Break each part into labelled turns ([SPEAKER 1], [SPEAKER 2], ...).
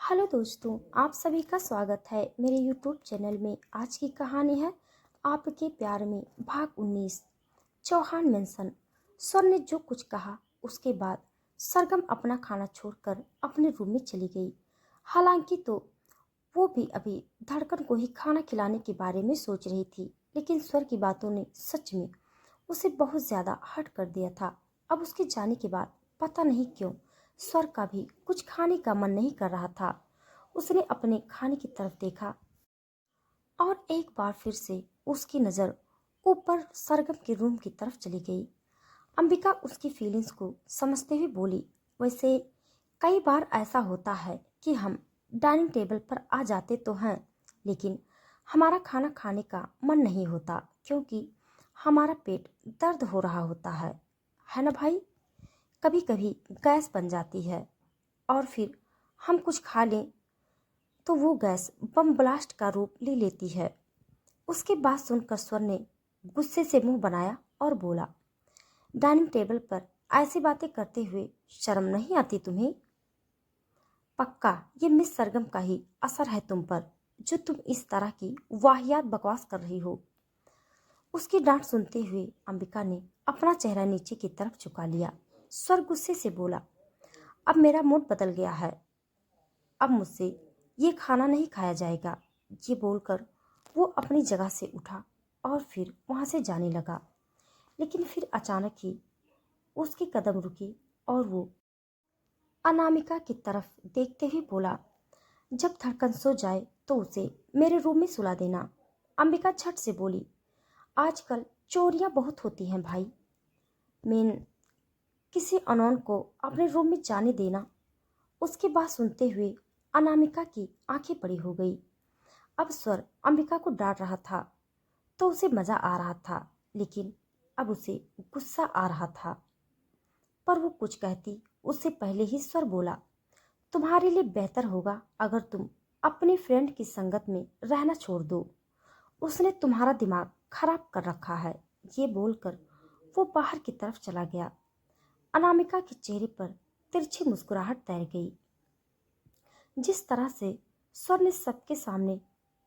[SPEAKER 1] Hello दोस्तों, आप सभी का स्वागत है मेरे यूट्यूब चैनल में। आज की कहानी है आपके प्यार में भाग 19। चौहान मेंशन। स्वर ने जो कुछ कहा उसके बाद सरगम अपना खाना छोड़कर अपने रूम में चली गई। हालांकि तो वो भी अभी धड़कन को ही खाना खिलाने के बारे में सोच रही थी, लेकिन स्वर की बातों ने सच में उसे बहुत ज्यादा हर्ट कर दिया था। अब उसके जाने के बाद पता नहीं क्यों स्वर का भी कुछ खाने का मन नहीं कर रहा था। उसने अपने खाने की तरफ देखा और एक बार फिर से उसकी नजर ऊपर सरगम के रूम की तरफ चली गई। अंबिका उसकी फीलिंग्स को समझते हुए बोली, वैसे कई बार ऐसा होता है कि हम डाइनिंग टेबल पर आ जाते तो हैं, लेकिन हमारा खाना खाने का मन नहीं होता क्योंकि हमारा पेट दर्द हो रहा होता है ना भाई। कभी कभी गैस बन जाती है और फिर हम कुछ खा लें तो वो गैस बम ब्लास्ट का रूप ले लेती है। उसकी बात सुनकर स्वर ने गुस्से से मुंह बनाया और बोला, डाइनिंग टेबल पर ऐसी बातें करते हुए शर्म नहीं आती तुम्हें? पक्का ये मिस सरगम का ही असर है तुम पर, जो तुम इस तरह की वाहियात बकवास कर रही हो। उसकी डांट सुनते हुए अंबिका ने अपना चेहरा नीचे की तरफ झुका लिया। स्वर गुस्से से बोला, अब मेरा मूड बदल गया है, अब मुझसे ये खाना नहीं खाया जाएगा। ये बोलकर वो अपनी जगह से उठा और फिर वहां से जाने लगा। लेकिन फिर अचानक ही उसके कदम रुके और वो अनामिका की तरफ देखते हुए बोला, जब धड़कन सो जाए तो उसे मेरे रूम में सुला देना। अंबिका झट से बोली, आजकल चोरियां बहुत होती हैं भाई, मेन किसी अनोन को अपने रूम में जाने देना। उसकी बात सुनते हुए अनामिका की आंखें बड़ी हो गई। अब स्वर अंबिका को डांट रहा था तो उसे मजा आ रहा था, लेकिन अब उसे गुस्सा आ रहा था। पर वो कुछ कहती उससे पहले ही स्वर बोला, तुम्हारे लिए बेहतर होगा अगर तुम अपनी फ्रेंड की संगत में रहना छोड़ दो। उसने तुम्हारा दिमाग खराब कर रखा है। ये बोलकर वो बाहर की तरफ चला गया। अनामिका के चेहरे पर तिरछी मुस्कुराहट तैर गई। जिस तरह से स्वर ने सबके सामने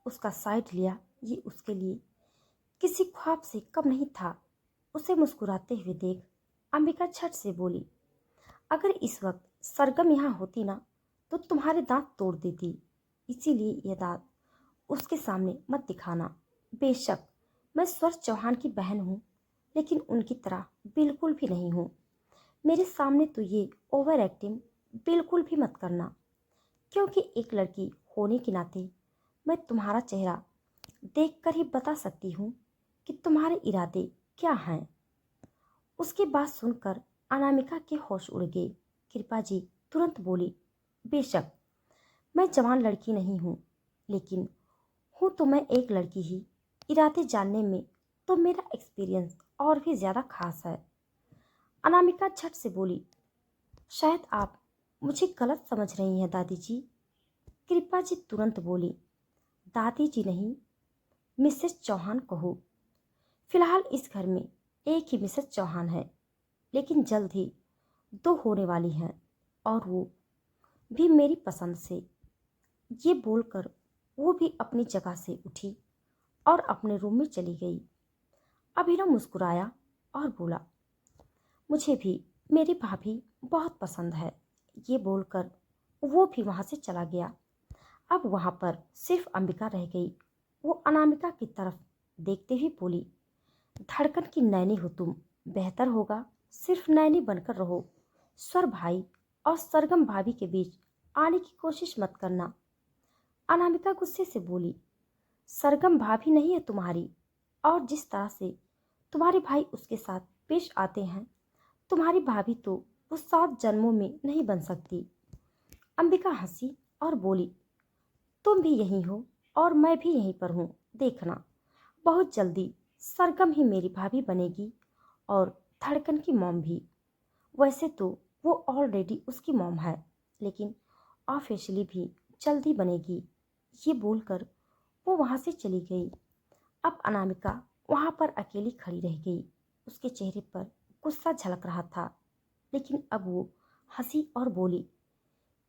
[SPEAKER 1] उसका साइड लिया, ये उसके लिए किसी ख्वाब से कम नहीं था। उसे मुस्कुराते हुए देख अंबिका झट से बोली, अगर इस वक्त सरगम यहाँ होती ना तो तुम्हारे दांत तोड़ देती, इसीलिए ये दांत उसके सामने मत दिखाना। बेशक मैं स्वर चौहान की बहन हूँ, लेकिन उनकी तरह बिल्कुल भी नहीं हूँ। मेरे सामने तो ये ओवर एक्टिंग बिल्कुल भी मत करना, क्योंकि एक लड़की होने के नाते मैं तुम्हारा चेहरा देखकर ही बता सकती हूँ कि तुम्हारे इरादे क्या हैं। उसकी बात सुनकर अनामिका के होश उड़ गए। कृपा जी तुरंत बोली, बेशक मैं जवान लड़की नहीं हूँ, लेकिन हूँ तो मैं एक लड़की ही। इरादे जानने में तो मेरा एक्सपीरियंस और भी ज्यादा खास है। अनामिका झट से बोली, शायद आप मुझे गलत समझ रही हैं दादी जी। कृपा जी तुरंत बोली, दादी जी नहीं, मिसेस चौहान कहो। फिलहाल इस घर में एक ही मिसेस चौहान है, लेकिन जल्द ही दो होने वाली हैं, और वो भी मेरी पसंद से। ये बोलकर वो भी अपनी जगह से उठी और अपने रूम में चली गई। अभिनव मुस्कुराया और बोला, मुझे भी मेरी भाभी बहुत पसंद है। ये बोलकर वो भी वहां से चला गया। अब वहां पर सिर्फ अंबिका रह गई। वो अनामिका की तरफ देखते ही बोली, धड़कन की नैनी हो तुम, बेहतर होगा सिर्फ नैनी बनकर रहो। स्वर भाई और सरगम भाभी के बीच आने की कोशिश मत करना। अनामिका गुस्से से बोली, सरगम भाभी नहीं है तुम्हारी, और जिस तरह से तुम्हारे भाई उसके साथ पेश आते हैं, तुम्हारी भाभी तो वो 7 जन्मों में नहीं बन सकती। अंबिका हंसी और बोली, तुम भी यहीं हो और मैं भी यहीं पर हूँ। देखना बहुत जल्दी सरगम ही मेरी भाभी बनेगी और धड़कन की मॉम भी। वैसे तो वो ऑलरेडी उसकी मॉम है, लेकिन ऑफिशियली भी जल्दी बनेगी। ये बोलकर वो वहां से चली गई। अब अनामिका वहां पर अकेली खड़ी रह गई। उसके चेहरे पर गुस्सा झलक रहा था, लेकिन अब वो हंसी और बोली,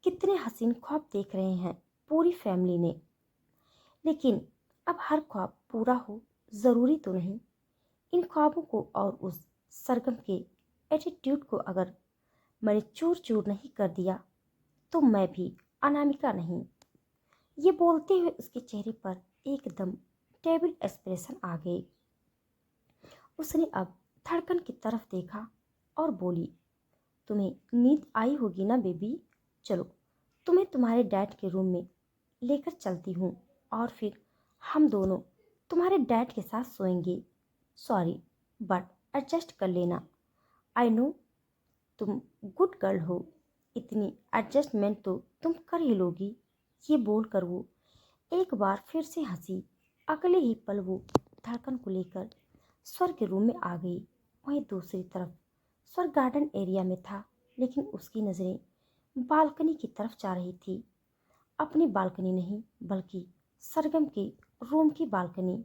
[SPEAKER 1] कितने हसीन ख्वाब देख रहे हैं पूरी फैमिली ने। लेकिन अब हर ख्वाब पूरा हो ज़रूरी तो नहीं। इन ख्वाबों को और उस सरगम के एटीट्यूड को अगर मैंने चूर चूर नहीं कर दिया तो मैं भी अनामिका नहीं। ये बोलते हुए उसके चेहरे पर एकदम टेबल एक्सप्रेशन आ गए। उसने अब धड़कन की तरफ देखा और बोली, तुम्हें नींद आई होगी ना बेबी, चलो तुम्हें तुम्हारे डैड के रूम में लेकर चलती हूँ और फिर हम दोनों तुम्हारे डैड के साथ सोएंगे। सॉरी बट एडजस्ट कर लेना। आई नो तुम गुड गर्ल हो, इतनी एडजस्टमेंट तो तुम कर ही लोगी। ये बोलकर वो एक बार फिर से हंसी। अगले ही पल वो धड़कन को लेकर स्वर के रूम में आ गई। वहीं दूसरी तरफ स्वर गार्डन एरिया में था, लेकिन उसकी नज़रें बालकनी की तरफ जा रही थी। अपनी बालकनी नहीं बल्कि सरगम के रूम की बालकनी।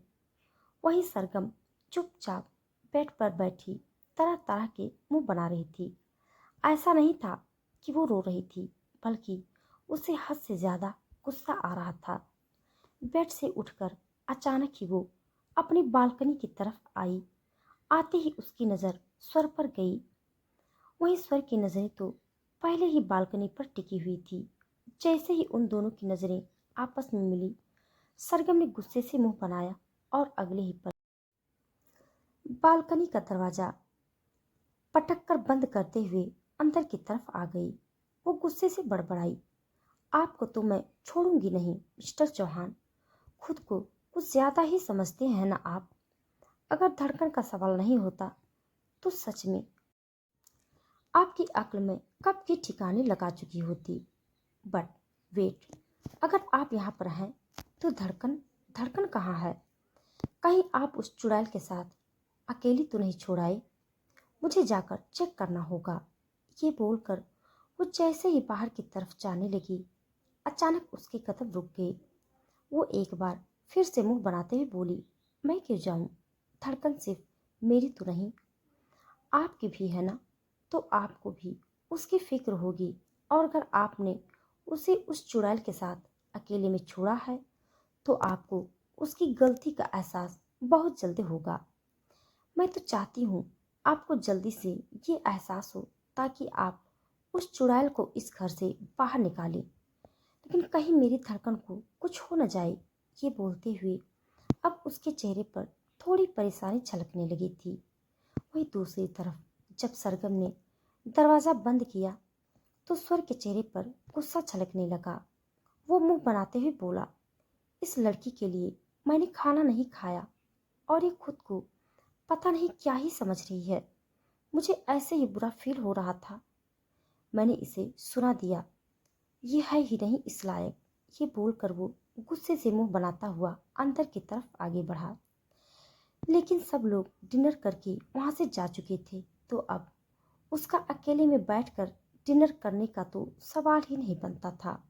[SPEAKER 1] वहीं सरगम चुपचाप बेड पर बैठी तरह तरह के मुंह बना रही थी। ऐसा नहीं था कि वो रो रही थी, बल्कि उसे हद से ज्यादा गुस्सा आ रहा था। बेड से उठकर अचानक ही वो अपनी बालकनी की तरफ आई। आते ही उसकी नज़र स्वर पर गई। वहीं स्वर की नज़रें तो पहले ही बालकनी पर टिकी हुई थी। जैसे ही उन दोनों की नज़रें आपस में मिली, सरगम ने गुस्से से मुंह बनाया और अगले ही पल बालकनी का दरवाजा पटक कर बंद करते हुए अंदर की तरफ आ गई। वो गुस्से से बड़बड़ाई, आपको तो मैं छोड़ूंगी नहीं मिस्टर चौहान। खुद को कुछ ज्यादा ही समझते हैं ना आप। अगर धड़कन का सवाल नहीं होता तो सच में आपकी अक्ल में कब की ठिकाने लगा चुकी होती। बट वेट, अगर आप यहाँ पर हैं तो धड़कन धड़कन कहाँ है? कहीं आप उस चुड़ैल के साथ अकेली तो नहीं छोड़ाई? मुझे जाकर चेक करना होगा। ये बोलकर वो जैसे ही बाहर की तरफ जाने लगी, अचानक उसके कदम रुक गए। वो एक बार फिर से मुंह बनाते हुए बोली, मैं क्यों जाऊं? धड़कन सिर्फ मेरी तो नहीं, आपकी भी है ना। तो आपको भी उसकी फिक्र होगी, और अगर आपने उसे उस चुड़ैल के साथ अकेले में छोड़ा है तो आपको उसकी गलती का एहसास बहुत जल्दी होगा। मैं तो चाहती हूँ आपको जल्दी से ये एहसास हो, ताकि आप उस चुड़ैल को इस घर से बाहर निकालें। लेकिन कहीं मेरी धड़कन को कुछ हो न जाए। ये बोलते हुए अब उसके चेहरे पर थोड़ी परेशानी झलकने लगी थी। वहीं दूसरी तरफ जब सरगम ने दरवाज़ा बंद किया तो स्वर के चेहरे पर गुस्सा छलकने लगा। वो मुंह बनाते हुए बोला, इस लड़की के लिए मैंने खाना नहीं खाया और ये खुद को पता नहीं क्या ही समझ रही है। मुझे ऐसे ही बुरा फील हो रहा था। मैंने इसे सुना दिया, ये है ही नहीं इस लायक। ये बोलकर वो गुस्से से मुंह बनाता हुआ अंदर की तरफ आगे बढ़ा। लेकिन सब लोग डिनर करके वहां से जा चुके थे, तो अब उसका अकेले में बैठकर डिनर करने का तो सवाल ही नहीं बनता था।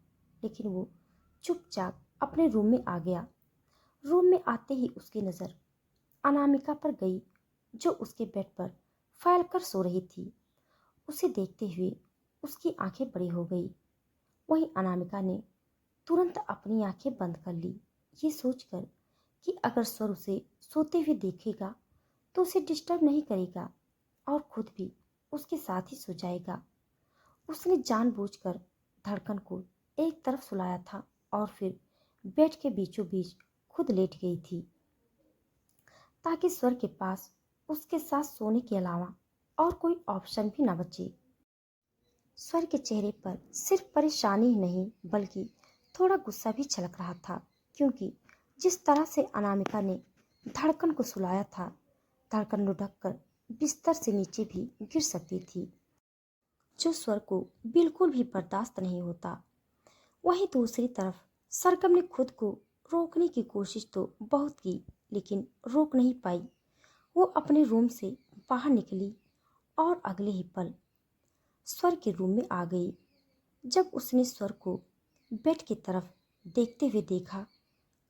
[SPEAKER 1] लेकिन वो चुपचाप अपने रूम में आ गया। रूम में आते ही उसकी नज़र अनामिका पर गई, जो उसके बेड पर फैल कर सो रही थी। उसे देखते हुए उसकी आंखें बड़ी हो गई। वहीं अनामिका ने तुरंत अपनी आंखें बंद कर ली, ये सोचकर कि अगर स्वर उसे सोते हुए देखेगा तो उसे डिस्टर्ब नहीं करेगा और खुद भी उसके साथ ही सो जाएगा। उसने जानबूझकर धड़कन को एक तरफ सुलाया था और फिर बेड के बीचों बीच खुद लेट गई थी, ताकि स्वर के पास उसके साथ सोने के अलावा और कोई ऑप्शन भी न बचे। स्वर के चेहरे पर सिर्फ परेशानी ही नहीं बल्कि थोड़ा गुस्सा भी छलक रहा था, क्योंकि जिस तरह से अनामिका ने धड़कन को सुलाया था, धड़कन लुढ़क कर बिस्तर से नीचे भी गिर सकती थी, जो स्वर को बिल्कुल भी बर्दाश्त नहीं होता। वहीं दूसरी तरफ सरगम ने खुद को रोकने की कोशिश तो बहुत की, लेकिन रोक नहीं पाई। वो अपने रूम से बाहर निकली और अगले ही पल स्वर के रूम में आ गई। जब उसने स्वर को बेड की तरफ देखते हुए देखा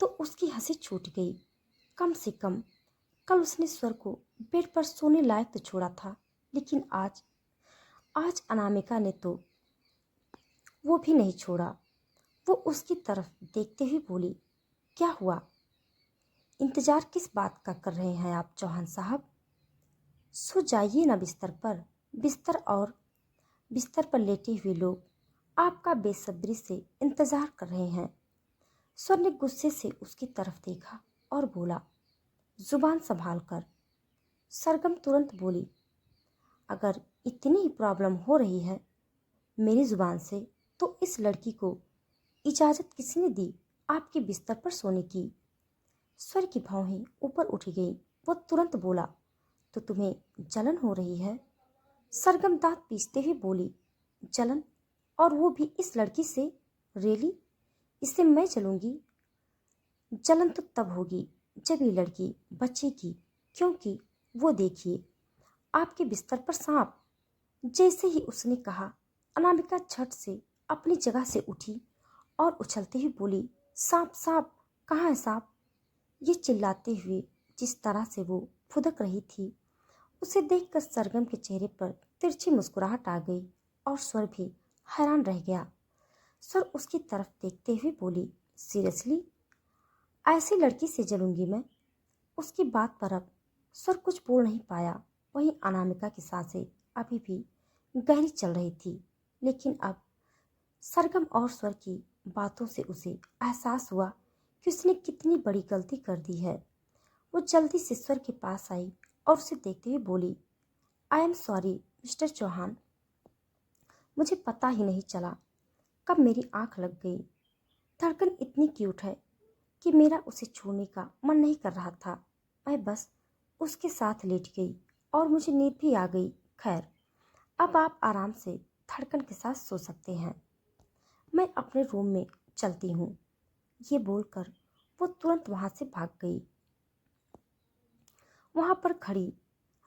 [SPEAKER 1] तो उसकी हंसी छूट गई। कम से कम कल उसने स्वर को बेड पर सोने लायक तो छोड़ा था, लेकिन आज आज अनामिका ने तो वो भी नहीं छोड़ा। वो उसकी तरफ देखते हुए बोली, क्या हुआ? इंतजार किस बात का कर रहे हैं आप चौहान साहब? सो जाइए ना बिस्तर पर। बिस्तर पर लेटे हुए लोग आपका बेसब्री से इंतजार कर रहे हैं। स्वर ने गुस्से से उसकी तरफ देखा और बोला, जुबान संभाल कर। सरगम तुरंत बोली, अगर इतनी ही प्रॉब्लम हो रही है मेरी जुबान से, तो इस लड़की को इजाजत किसने दी आपके बिस्तर पर सोने की? स्वर की भौहें ऊपर उठ गई। वो तुरंत बोला, तो तुम्हें जलन हो रही है? सरगम दांत पीसते हुए बोली, जलन? और वो भी इस लड़की से? रेली? इससे मैं जलूंगी? जलन तो तब होगी जब ये लड़की बचेगी, क्योंकि वो देखिए आपके बिस्तर पर सांप। जैसे ही उसने कहा, अनामिका झट से अपनी जगह से उठी और उछलते हुए बोली, सांप सांप, कहाँ है सांप? ये चिल्लाते हुए जिस तरह से वो फुदक रही थी, उसे देखकर सरगम के चेहरे पर तिरछी मुस्कुराहट आ गई और स्वर भी हैरान रह गया। स्वर उसकी तरफ देखते हुए बोली, सीरियसली? ऐसी लड़की से जलूंगी मैं? उसकी बात पर अब स्वर कुछ बोल नहीं पाया। वहीं अनामिका की सांसें अभी भी गहरी चल रही थी, लेकिन अब सरगम और स्वर की बातों से उसे एहसास हुआ कि उसने कितनी बड़ी गलती कर दी है। वो जल्दी से स्वर के पास आई और उसे देखते हुए बोली, I am sorry mister Chauhan, मुझे पता ही नहीं चला कब मेरी आंख लग गई। धड़कन इतनी क्यूट है कि मेरा उसे छूने का मन नहीं कर रहा था। मैं बस उसके साथ लेट गई और मुझे नींद भी आ गई। खैर, अब आप आराम से धड़कन के साथ सो सकते हैं। मैं अपने रूम में चलती हूँ। ये बोलकर वो तुरंत वहां से भाग गई। वहां पर खड़ी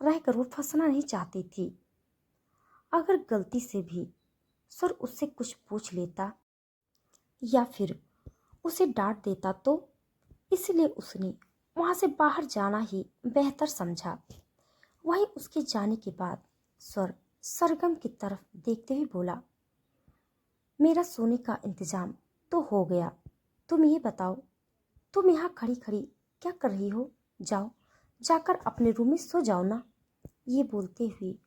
[SPEAKER 1] रहकर वो फंसना नहीं चाहती थी। अगर गलती से भी सर उससे कुछ पूछ लेता या फिर उसे डांट देता तो, इसलिए उसने वहां से बाहर जाना ही बेहतर समझा। वहीं उसके जाने के बाद स्वर सरगम की तरफ देखते हुए बोला, मेरा सोने का इंतजाम तो हो गया। तुम ये बताओ, तुम यहाँ खड़ी खड़ी क्या कर रही हो? जाओ, जाकर अपने रूम में सो जाओ ना। ये बोलते हुए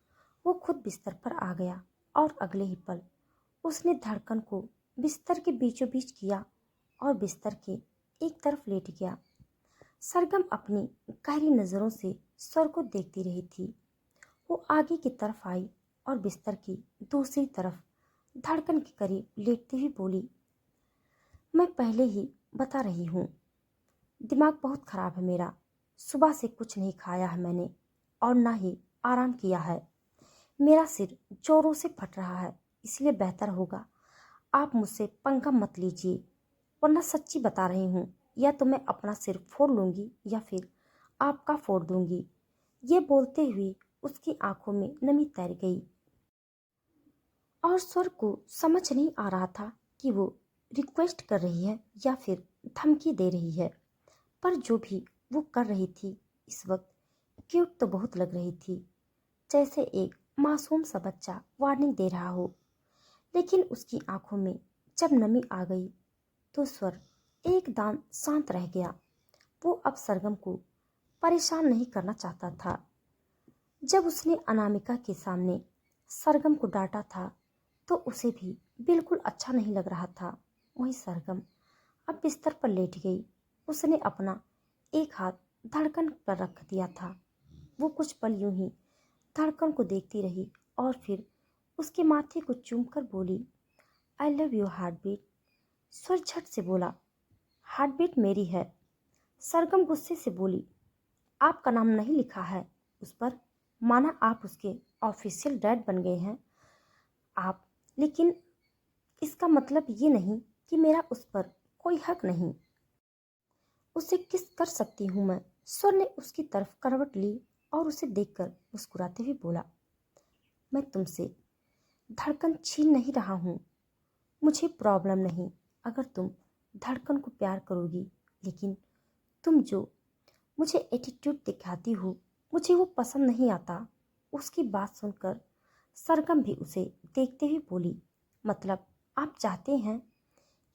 [SPEAKER 1] वो खुद बिस्तर पर आ गया और अगले ही पल उसने धड़कन को बिस्तर के बीचों बीच किया और बिस्तर के एक तरफ लेट गया। सरगम अपनी गहरी नजरों से स्वर को देखती रही थी। वो आगे की तरफ आई और बिस्तर की दूसरी तरफ धड़कन के करीब लेटती हुई बोली, मैं पहले ही बता रही हूँ, दिमाग बहुत खराब है मेरा। सुबह से कुछ नहीं खाया है मैंने और ना ही आराम किया है। मेरा सिर जोरों से फट रहा है, इसलिए बेहतर होगा आप मुझसे पंगा मत लीजिए, वरना सच्ची बता रही हूँ, या तो मैं अपना सिर फोड़ लूंगी या फिर आपका फोड़ दूंगी। ये बोलते हुए उसकी आंखों में नमी तैर गई और स्वर को समझ नहीं आ रहा था कि वो रिक्वेस्ट कर रही है या फिर धमकी दे रही है। पर जो भी वो कर रही थी इस वक्त क्यूट तो बहुत लग रही थी, जैसे एक मासूम सा बच्चा वार्निंग दे रहा हो। लेकिन उसकी आंखों में जब नमी आ गई तो स्वर एकदम शांत रह गया। वो अब सरगम को परेशान नहीं करना चाहता था। जब उसने अनामिका के सामने सरगम को डांटा था तो उसे भी बिल्कुल अच्छा नहीं लग रहा था। वहीं सरगम अब बिस्तर पर लेट गई। उसने अपना एक हाथ धड़कन पर रख दिया था। वो कुछ पल यूं ही धड़कन को देखती रही और फिर उसके माथे को चूमकर बोली, I love you heartbeat. स्वर झट से बोला, हार्ट बीट मेरी है। सरगम गुस्से से बोली, आपका नाम नहीं लिखा है उस पर, माना आप उसके ऑफिशियल डैड बन गए हैं आप, लेकिन इसका मतलब ये नहीं कि मेरा उस पर कोई हक नहीं। उसे किस कर सकती हूँ मैं? स्वर ने उसकी तरफ करवट ली और उसे देखकर मुस्कुराते हुए बोला, मैं तुमसे धड़कन छीन नहीं रहा हूँ। मुझे प्रॉब्लम नहीं अगर तुम धड़कन को प्यार करोगी, लेकिन तुम जो मुझे एटीट्यूड दिखाती हो मुझे वो पसंद नहीं आता। उसकी बात सुनकर सरगम भी उसे देखते हुए बोली, मतलब आप चाहते हैं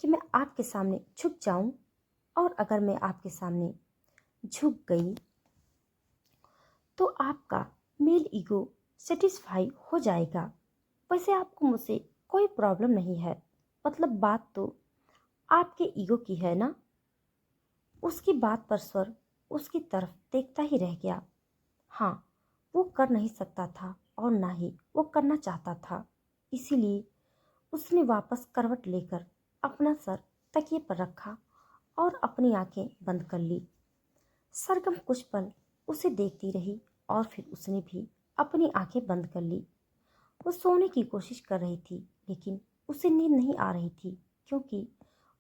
[SPEAKER 1] कि मैं आपके सामने झुक जाऊं, और अगर मैं आपके सामने झुक गई तो आपका मेल ईगो सेटिस्फाई हो जाएगा। वैसे आपको मुझसे कोई प्रॉब्लम नहीं है, मतलब बात तो आपके ईगो की है ना। उसकी बात पर स्वर उसकी तरफ देखता ही रह गया। हाँ, वो कर नहीं सकता था और ना ही वो करना चाहता था। इसीलिए उसने वापस करवट लेकर अपना सर तकिए पर रखा और अपनी आंखें बंद कर ली। सरगम कुछ पल उसे देखती रही और फिर उसने भी अपनी आंखें बंद कर ली। वो सोने की कोशिश कर रही थी, लेकिन उसे नींद नहीं आ रही थी, क्योंकि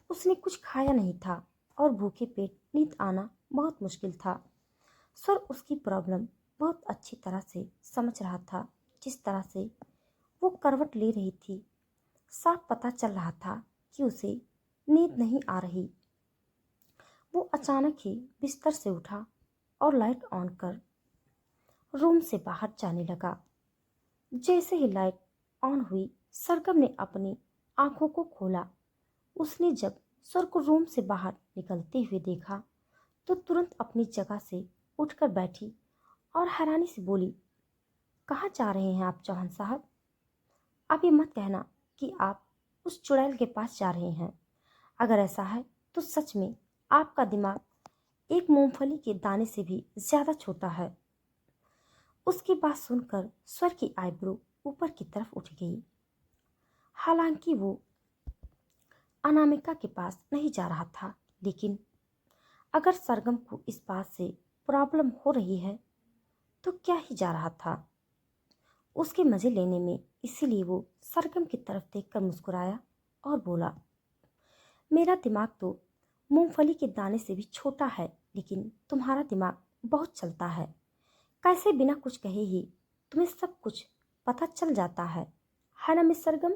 [SPEAKER 1] उसने कुछ खाया नहीं था और भूखे पेट नींद आना बहुत मुश्किल था। सर उसकी प्रॉब्लम बहुत अच्छी तरह से समझ रहा था। जिस तरह से वो करवट ले रही थी, साफ पता चल रहा था कि उसे नींद नहीं आ रही। वो अचानक ही बिस्तर से उठा और लाइट ऑन कर रूम से बाहर जाने लगा। जैसे ही लाइट ऑन हुई, सरगम ने अपनी आंखों को खोला। उसने जब सर को रूम से बाहर निकलते हुए देखा तो तुरंत अपनी जगह से उठकर बैठी और हैरानी से बोली, कहाँ जा रहे हैं आप चौहान साहब? आप ये मत कहना कि आप उस चुड़ैल के पास जा रहे हैं। अगर ऐसा है तो सच में आपका दिमाग एक मूंगफली के दाने से भी ज्यादा छोटा है। उसकी बात सुनकर स्वर की आईब्रो ऊपर की तरफ उठ गई। हालांकि वो अनामिका के पास नहीं जा रहा था, लेकिन अगर सरगम को इस बात से प्रॉब्लम हो रही है तो क्या ही जा रहा था उसके मजे लेने में। इसीलिए वो सरगम की तरफ देखकर मुस्कुराया और बोला, मेरा दिमाग तो मूंगफली के दाने से भी छोटा है, लेकिन तुम्हारा दिमाग बहुत चलता है। कैसे बिना कुछ कहे ही तुम्हें सब कुछ पता चल जाता है ना मिस सरगम?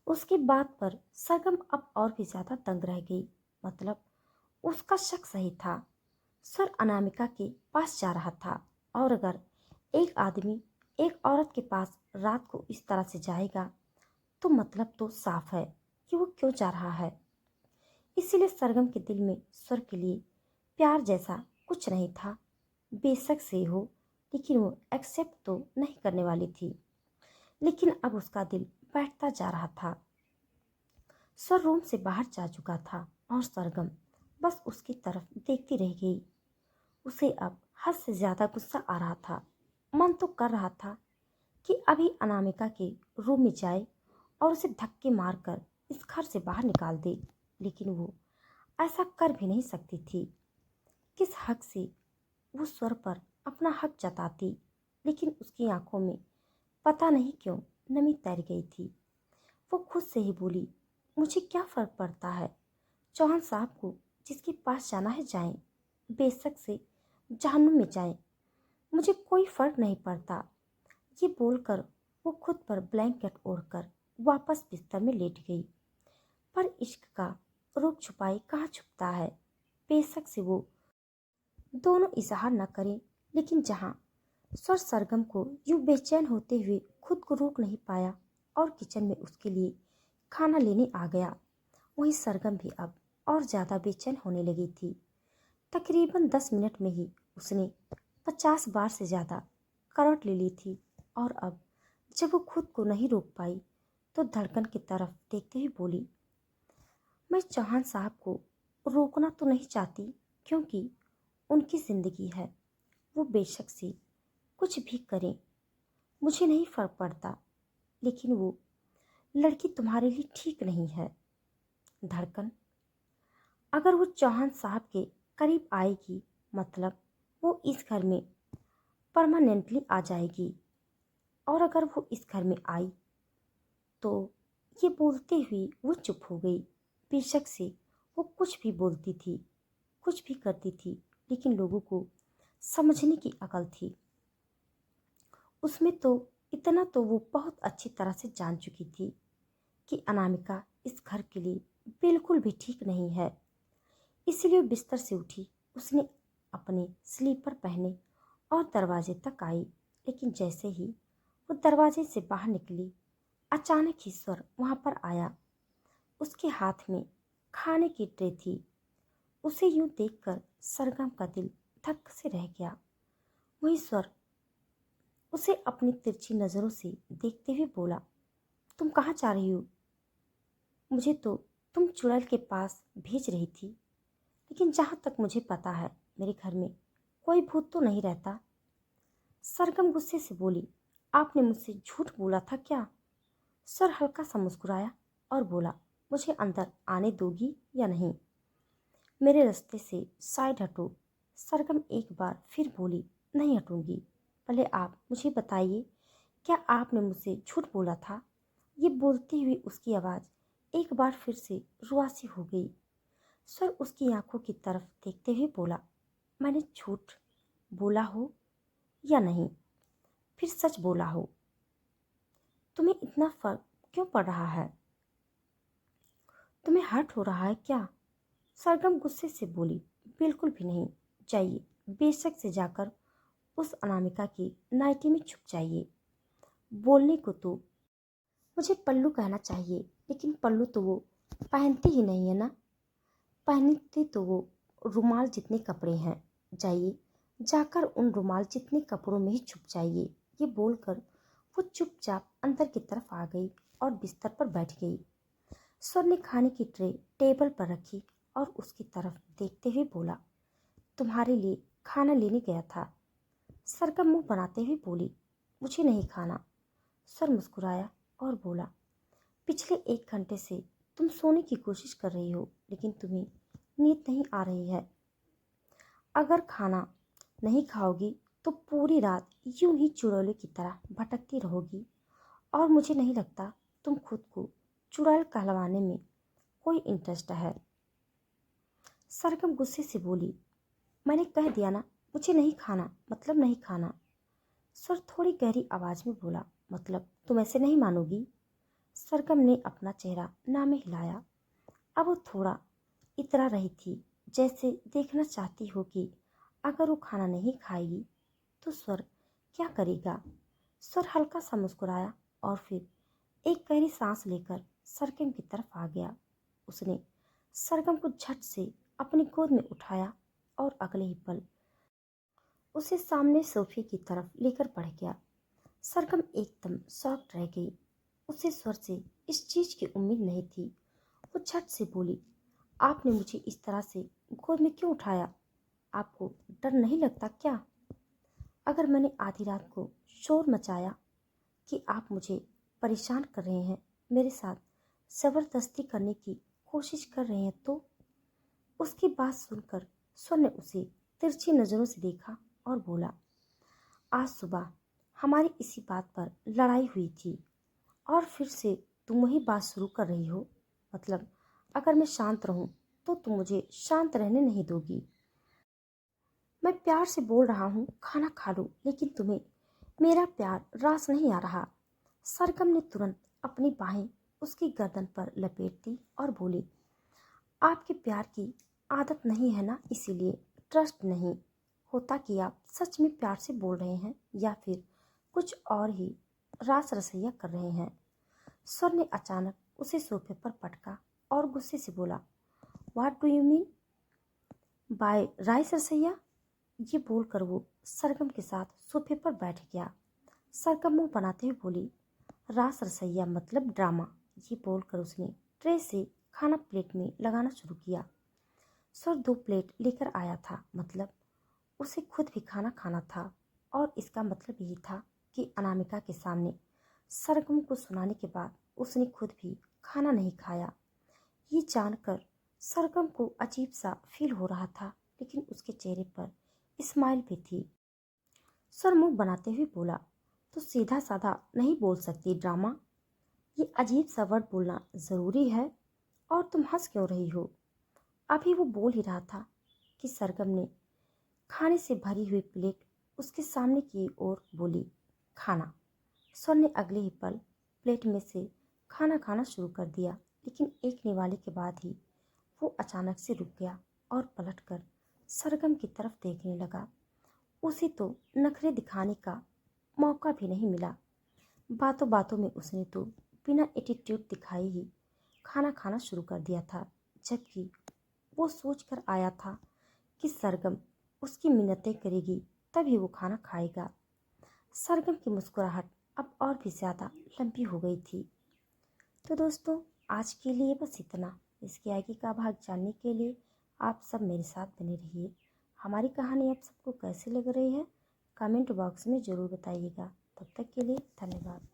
[SPEAKER 1] उसकी बात पर सरगम अब और भी ज्यादा दंग रह गई। मतलब उसका शक सही था। सर अनामिका के पास जा रहा था, और अगर एक आदमी एक औरत के पास रात को इस तरह से जाएगा तो मतलब तो साफ है कि वो क्यों जा रहा है। इसीलिए सरगम के दिल में स्वर के लिए प्यार जैसा कुछ नहीं था। बेशक से हो, लेकिन वो एक्सेप्ट तो नहीं करने वाली थी। लेकिन अब उसका दिल बैठता जा रहा था। स्वर रूम से बाहर जा चुका था और सरगम बस उसकी तरफ देखती रह गई। उसे अब हद से ज्यादा गुस्सा आ रहा था। मन तो कर रहा था कि अभी अनामिका के रूम में जाए और उसे धक्के मारकर इस घर से बाहर निकाल दे, लेकिन वो ऐसा कर भी नहीं सकती थी। किस हक से वो स्वर पर अपना हक जताती? लेकिन उसकी आंखों में पता नहीं क्यों नमी तैर गई थी। वो खुद से ही बोली, मुझे क्या फर्क पड़ता है? चौहान साहब को जिसके पास जाना है जाएं, बेशक से जहन्नुम में जाएं, मुझे कोई फर्क नहीं पड़ता। ये बोलकर वो खुद पर ब्लैंकेट ओढ़कर वापस बिस्तर में लेट गई। पर इश्क का रूप छुपाई कहाँ छुपता है। बेशक से वो दोनों इजहार न करें, लेकिन जहाँ स्वर सरगम को यूं बेचैन होते हुए खुद को रोक नहीं पाया और किचन में उसके लिए खाना लेने आ गया, वहीं सरगम भी अब और ज्यादा बेचैन होने लगी थी। तकरीबन 10 मिनट में ही उसने 50 बार से ज्यादा करवट ले ली थी, और अब जब वो खुद को नहीं रोक पाई तो धड़कन की तरफ देखते हुए बोली, मैं चौहान साहब को रोकना तो नहीं चाहती, क्योंकि उनकी जिंदगी है। वो बेशक से कुछ भी करें, मुझे नहीं फर्क पड़ता, लेकिन वो लड़की तुम्हारे लिए ठीक नहीं है। धड़कन, अगर वो चौहान साहब के करीब आएगी मतलब वो इस घर में परमानेंटली आ जाएगी, और अगर वो इस घर में आई तो। ये बोलते हुए वो चुप हो गई। बेशक से वो कुछ भी बोलती थी, कुछ भी करती थी, लेकिन लोगों को समझने की अकल थी उसमें। तो इतना तो वो बहुत अच्छी तरह से जान चुकी थी कि अनामिका इस घर के लिए बिल्कुल भी ठीक नहीं है। इसलिए बिस्तर से उठी। उसने अपने स्लीपर पहने और दरवाजे तक आई, लेकिन जैसे ही वो दरवाजे से बाहर निकली अचानक ही स्वर वहां पर आया। उसके हाथ में खाने की ट्रे थी। उसे यूं देखकर सरगम का दिल धक से रह गया। वही स्वर उसे अपनी तिरछी नजरों से देखते हुए बोला, तुम कहाँ जा रही हो? मुझे तो तुम चुड़ैल के पास भेज रही थी, लेकिन जहाँ तक मुझे पता है मेरे घर में कोई भूत तो नहीं रहता। सरगम गुस्से से बोली, आपने मुझसे झूठ बोला था क्या? सर हल्का सा मुस्कुराया और बोला, मुझे अंदर आने दोगी या नहीं? मेरे रास्ते से साइड हटो। सरगम एक बार फिर बोली, नहीं हटूंगी। पहले आप मुझे बताइए, क्या आपने मुझसे झूठ बोला था? ये बोलती हुई उसकी आवाज़ एक बार फिर से रुआसी हो गई। सर उसकी आंखों की तरफ देखते हुए बोला, मैंने झूठ बोला हो या नहीं, फिर सच बोला हो, तुम्हें इतना फर्क क्यों पड़ रहा है? तुम्हें हर्ट हो रहा है क्या? सरगम गुस्से से बोली, बिल्कुल भी नहीं। जाइए, बेशक से जाकर उस अनामिका की नाइटी में छुप जाइए। बोलने को तो मुझे पल्लू कहना चाहिए, लेकिन पल्लू तो वो पहनती ही नहीं है ना। पहनती तो वो रुमाल जितने कपड़े हैं। जाइए, जाकर उन रुमाल जितने कपड़ों में ही छुप जाइए। ये बोलकर वो चुपचाप अंदर की तरफ आ गई और बिस्तर पर बैठ गई। सर ने खाने की ट्रे टेबल पर रखी और उसकी तरफ देखते हुए बोला, तुम्हारे लिए खाना लेने गया था। सर का मुंह बनाते हुए बोली, मुझे नहीं खाना। सर मुस्कुराया और बोला, पिछले 1 घंटे से तुम सोने की कोशिश कर रही हो, लेकिन तुम्हें नींद नहीं आ रही है। अगर खाना नहीं खाओगी तो पूरी रात यूं ही चुड़ैलों की तरह भटकती रहोगी, और मुझे नहीं लगता तुम खुद को चुड़ैल कहलवाने में कोई इंटरेस्ट है। सरगम गुस्से से बोली, मैंने कह दिया ना, मुझे नहीं खाना मतलब नहीं खाना। सर थोड़ी गहरी आवाज में बोला, मतलब तुम ऐसे नहीं मानोगी? सरगम ने अपना चेहरा ना में हिलाया। अब वो थोड़ा इतरा रही थी, जैसे देखना चाहती हो कि अगर वो खाना नहीं खाएगी तो स्वर क्या करेगा। स्वर हल्का सा मुस्कुराया और फिर एक गहरी सांस लेकर सरगम की तरफ आ गया। उसने सरगम को झट से अपनी गोद में उठाया और अगले ही पल उसे सामने सोफे की तरफ लेकर बढ़ गया। सरगम एकदम शॉक्ड रह गई। उसे स्वर से इस चीज की उम्मीद नहीं थी। वो झट से बोली, आपने मुझे इस तरह से गोद में क्यों उठाया? आपको डर नहीं लगता क्या? अगर मैंने आधी रात को शोर मचाया कि आप मुझे परेशान कर रहे हैं, मेरे साथ जबरदस्ती करने की कोशिश कर रहे हैं, तो? उसकी बात सुनकर स्वर ने उसे तिरछी नजरों से देखा और बोला, आज सुबह हमारी इसी बात पर लड़ाई हुई थी और फिर से तुम वही बात शुरू कर रही हो। मतलब अगर मैं शांत रहूं तो तुम मुझे शांत रहने नहीं दोगी। मैं प्यार से बोल रहा हूँ खाना खा लो, लेकिन तुम्हें मेरा प्यार रास नहीं आ रहा। सरगम ने तुरंत अपनी बाहें उसकी गर्दन पर लपेट दी और बोली, आपके प्यार की आदत नहीं है ना, इसीलिए ट्रस्ट नहीं होता कि आप सच में प्यार से बोल रहे हैं या फिर कुछ और ही रास रसैया कर रहे हैं। स्वर ने अचानक उसे सोफे पर पटका और गुस्से से बोला, what do you mean by rice रसैया? ये बोलकर वो सरगम के साथ सोफे पर बैठ गया। सरगम मुंह बनाते हुए बोली, रास रसैया मतलब ड्रामा। ये बोलकर उसने ट्रे से खाना प्लेट में लगाना शुरू किया। सर 2 प्लेट लेकर आया था, मतलब उसे खुद भी खाना खाना था, और इसका मतलब यही था कि अनामिका के सामने सरगम को सुनाने के बाद उसने खुद भी खाना नहीं खाया। ये जानकर सरगम को अजीब सा फील हो रहा था, लेकिन उसके चेहरे पर स्माइल भी थी। सर मुंह बनाते हुए बोला, तो सीधा साधा नहीं बोल सकती ड्रामा? ये अजीब सा वर्ड बोलना ज़रूरी है? और तुम हंस क्यों रही हो? अभी वो बोल ही रहा था कि सरगम ने खाने से भरी हुई प्लेट उसके सामने की ओर बोली, खाना। सर ने अगले ही पल प्लेट में से खाना खाना शुरू कर दिया, लेकिन एक निवाले के बाद ही वो अचानक से रुक गया और पलटकर सरगम की तरफ देखने लगा। उसे तो नखरे दिखाने का मौका भी नहीं मिला। बातों बातों में उसने तो बिना एटीट्यूड दिखाए ही खाना खाना शुरू कर दिया था, जबकि वो सोच कर आया था कि सरगम उसकी मिन्नतें करेगी तभी वो खाना खाएगा। सरगम की मुस्कुराहट अब और भी ज़्यादा लंबी हो गई थी। तो दोस्तों, आज के लिए बस इतना। इसके आगे का भाग जानने के लिए आप सब मेरे साथ बने रहिए। हमारी कहानी आप सबको कैसी लग रही है कमेंट बॉक्स में ज़रूर बताइएगा। तब तक के लिए धन्यवाद।